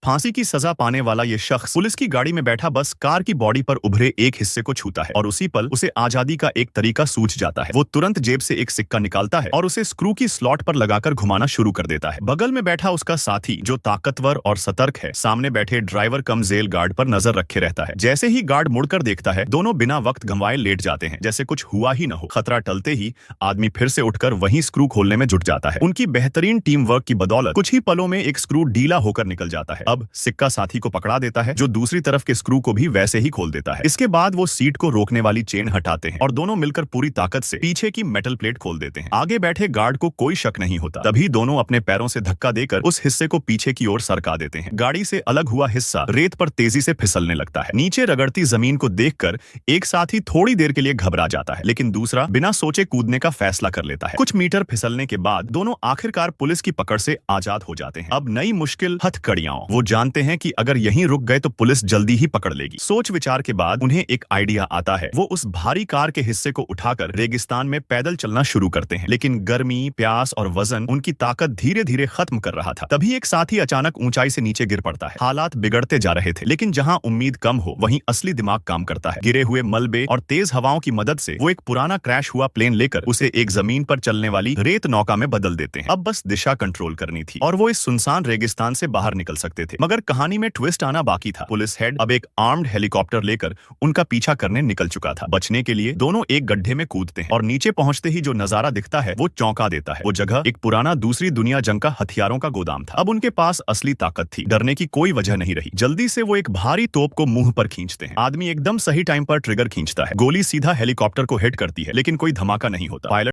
फांसी की सजा पाने वाला ये शख्स पुलिस की गाड़ी में बैठा बस कार की बॉडी पर उभरे एक हिस्से को छूता है और उसी पल उसे आजादी का एक तरीका सूझ जाता है। वो तुरंत जेब से एक सिक्का निकालता है और उसे स्क्रू की स्लॉट पर लगाकर घुमाना शुरू कर देता है। बगल में बैठा उसका साथी जो ताकतवर और सतर्क है, सामने बैठे ड्राइवर कम जेल गार्ड पर नजर रखे रहता है। जैसे ही गार्ड मुड़कर देखता है, दोनों बिना वक्त गंवाए लेट जाते हैं, जैसे कुछ हुआ ही न हो। खतरा टलते ही आदमी फिर से उठकर वहीं स्क्रू खोलने में जुट जाता है। उनकी बेहतरीन टीम वर्क की बदौलत कुछ ही पलों में एक स्क्रू ढीला होकर निकल जाता है। अब सिक्का साथी को पकड़ा देता है, जो दूसरी तरफ के स्क्रू को भी वैसे ही खोल देता है। इसके बाद वो सीट को रोकने वाली चेन हटाते हैं और दोनों मिलकर पूरी ताकत से पीछे की मेटल प्लेट खोल देते हैं। आगे बैठे गार्ड को कोई शक नहीं होता। तभी दोनों अपने पैरों से धक्का देकर उस हिस्से को पीछे की ओर सरका देते हैं। गाड़ी से अलग हुआ हिस्सा रेत पर तेजी से फिसलने लगता है। नीचे रगड़ती जमीन को देखकर एक साथी थोड़ी देर के लिए घबरा जाता है, लेकिन दूसरा बिना सोचे कूदने का फैसला कर लेता है। कुछ मीटर फिसलने के बाद दोनों आखिरकार पुलिस की पकड़ से आजाद हो जाते हैं। अब नई मुश्किल हथकड़ियां। वो जानते हैं कि अगर यहीं रुक गए तो पुलिस जल्दी ही पकड़ लेगी। सोच विचार के बाद उन्हें एक आइडिया आता है। वो उस भारी कार के हिस्से को उठाकर रेगिस्तान में पैदल चलना शुरू करते हैं, लेकिन गर्मी, प्यास और वजन उनकी ताकत धीरे धीरे खत्म कर रहा था। तभी एक साथी अचानक ऊंचाई से नीचे गिर पड़ता है। हालात बिगड़ते जा रहे थे, लेकिन जहां उम्मीद कम हो वहीं असली दिमाग काम करता है। गिरे हुए मलबे और तेज हवाओं की मदद से वो एक पुराना क्रैश हुआ प्लेन लेकर उसे एक जमीन पर चलने वाली रेत नौका में बदल देते हैं। अब बस दिशा कंट्रोल करनी थी और वो इस सुनसान रेगिस्तान से बाहर निकल सकते थे। मगर कहानी में ट्विस्ट आना बाकी था। पुलिस हेड अब एक आर्म्ड हेलीकॉप्टर लेकर उनका पीछा करने निकल चुका था। बचने के लिए दोनों एक गड्ढे में कूदते हैं और नीचे पहुंचते ही जो नजारा दिखता है वो चौंका देता है। वो जगह एक पुराना दूसरी दुनिया जंग का हथियारों का गोदाम था। अब उनके पास असली ताकत थी, डरने की कोई वजह नहीं रही। जल्दी से वो एक भारी तोप को मुंह पर खींचते हैं। आदमी एकदम सही टाइम पर ट्रिगर खींचता है। गोली सीधा हेलीकॉप्टर को हिट करती है, लेकिन कोई धमाका नहीं होता। पायलट